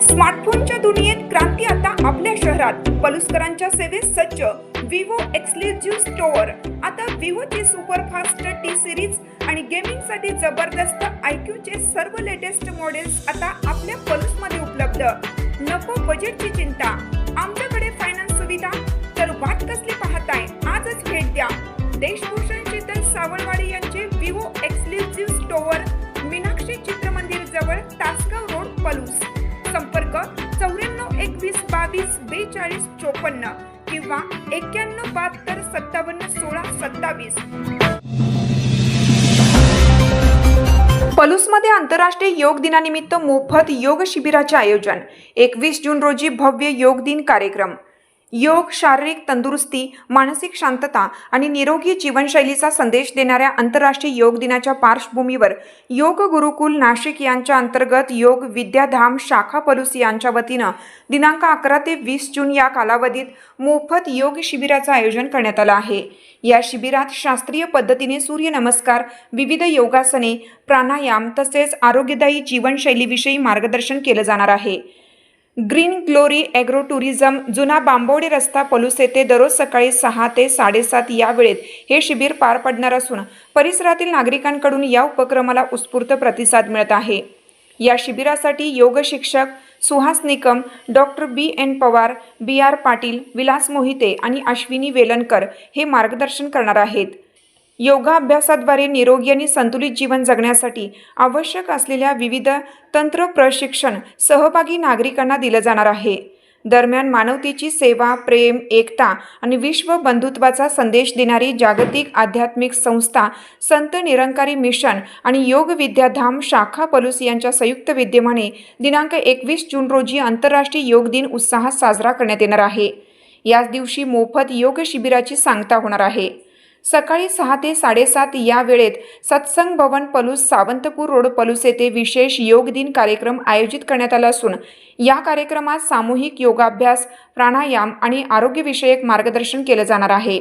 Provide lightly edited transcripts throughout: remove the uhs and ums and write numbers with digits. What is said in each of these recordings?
स्मार्टफोनच्या दुनियेत क्रांती आता आपल्या शहरात. पलुसकरांच्या सेवेत सज्ज विवो एक्सक्लुझिव्ह स्टोअर. आता विवोची सुपरफास्ट टी सिरीज आणि गेमिंगसाठी जबरदस्त आयक्यूचे सर्व लेटेस्ट मॉडेल्स आता आपल्या पलुसमध्ये उपलब्ध. नको बजेटची चिंता, आमच्याकडे फायनान्स सुविधा. तर वाट कसली पाहताय, आजच भेट द्या. देशभूषण शीतल सावळवाडी यांचे Vivo exclusive store, Meenakshi Chitramandir जवळ, तासगाव रोड, पलूस. संपर्क 94 21 22 42 54 किंवा 91 72 57 16 27. पलूसमध्ये आंतरराष्ट्रीय योग दिनानिमित्त मोफत योग शिबिराचे आयोजन. 21 जून रोजी भव्य योग दिन कार्यक्रम. योग शारीरिक तंदुरुस्ती, मानसिक शांतता आणि निरोगी जीवनशैलीचा संदेश देणाऱ्या आंतरराष्ट्रीय योग दिनाच्या पार्श्वभूमीवर योग गुरुकुल नाशिक यांच्या अंतर्गत योग विद्याधाम शाखा पलूस यांच्या वतीनं दिनांक 11 ते 20 जून या कालावधीत मोफत योग शिबिराचं आयोजन करण्यात आलं आहे. या शिबिरात शास्त्रीय पद्धतीने सूर्यनमस्कार, विविध योगासने, प्राणायाम तसेच आरोग्यदायी जीवनशैलीविषयी मार्गदर्शन केलं जाणार आहे. ग्रीन ग्लोरी ॲग्रो टुरिझम, जुना बांबवडे रस्ता, पलूस येथे दररोज सकाळी 6 ते 7:30 या वेळेत हे शिबिर पार पडणार असून परिसरातील नागरिकांकडून या उपक्रमाला उत्स्फूर्त प्रतिसाद मिळत आहे. या शिबिरासाठी योग शिक्षक Suhas Nikam, doctor BN Pawar, BR Patil, Vilas Mohite आणि अश्विनी वेलणकर हे मार्गदर्शन करणार आहेत. योगाभ्यासाद्वारे निरोगी आणि संतुलित जीवन जगण्यासाठी आवश्यक असलेल्या विविध तंत्र प्रशिक्षण सहभागी नागरिकांना दिलं जाणार आहे. दरम्यान मानवतेची सेवा, प्रेम, एकता आणि विश्व बंधुत्वाचा संदेश देणारी जागतिक आध्यात्मिक संस्था संत निरंकारी मिशन आणि योग विद्याधाम शाखा पलूस यांच्या संयुक्त विद्यमाने दिनांक 21 जून रोजी आंतरराष्ट्रीय योग दिन उत्साहात साजरा करण्यात येणार आहे. याच दिवशी मोफत योग शिबिराची सांगता होणार आहे. सकाळी 6 ते 7:30 या वेळेत सत्संग भवन पलूस, सावंतपूर रोड, पलूस येथे विशेष योग दिन कार्यक्रम आयोजित करण्यात आला असून या कार्यक्रमात सामूहिक योगाभ्यास, प्राणायाम आणि आरोग्यविषयक मार्गदर्शन केलं जाणार आहे.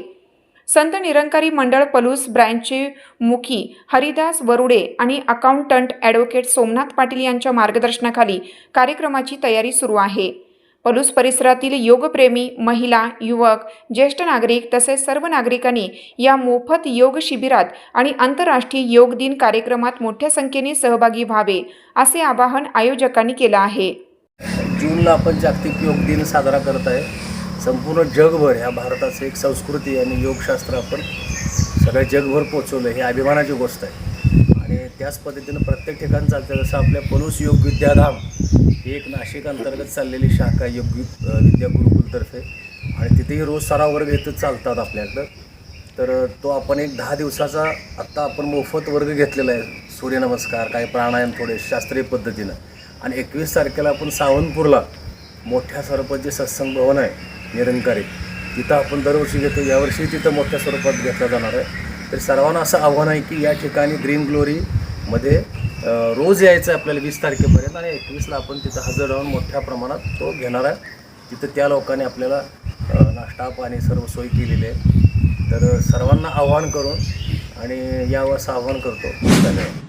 संत निरंकारी मंडळ पलूस ब्रँचचे मुखी हरिदास वरुडे आणि अकाउंटंट ॲडव्होकेट सोमनाथ पाटील यांच्या मार्गदर्शनाखाली कार्यक्रमाची तयारी सुरू आहे. पलूस परिसरातील योगप्रेमी, महिला, युवक, ज्येष्ठ नागरिक तसेच सर्व नागरिकांनी या मोफत योग शिबिरात आणि आंतरराष्ट्रीय योग दिन कार्यक्रमात मोठ्या संख्येने सहभागी व्हावे असे आवाहन आयोजकांनी केलं आहे. जूनला आपण जागतिक योग दिन साजरा करत आहे. संपूर्ण जगभर ह्या भारताचं एक संस्कृती आणि योगशास्त्र आपण सगळ्या जगभर पोचवलं, ही अभिमानाची गोष्ट आहे. आणि त्याच पद्धतीनं प्रत्येक ठिकाणी चालतं. जसं आपल्या पलूस योग विद्याधाम ही एक नाशिक अंतर्गत चाललेली शाखा योग विद्या गुरुकुलतर्फे, आणि तिथेही रोज सराव वर्ग इथं चालतात आपल्याकडं. तर तो आपण एक 10 दिवसाचा आत्ता आपण मोफत वर्ग घेतलेला आहे. सूर्यनमस्कार, काही प्राणायाम थोडे शास्त्रीय पद्धतीनं. आणि 21 तारखेला आपण सावंतपूरला मोठ्या स्वरूपात जे सत्संग भवन आहे निरंकारी, तिथं आपण दरवर्षी घेतो. यावर्षी तिथं मोठ्या स्वरूपात घेतला जाणार आहे. तर सर्वांना असं आव्हान आहे की या ठिकाणी ग्रीन ग्लोरीमध्ये रोज यायचं आहे आपल्याला 20 तारखेपर्यंत, आणि 21ला आपण तिथं हजर राहून मोठ्या प्रमाणात तो घेणार आहे. तिथं त्या लोकांनी आपल्याला नाश्ता पाणी सर्व सोय केलेली आहे. तर सर्वांना आव्हान करून आणि यावं असं आव्हान करतो. धन्यवाद.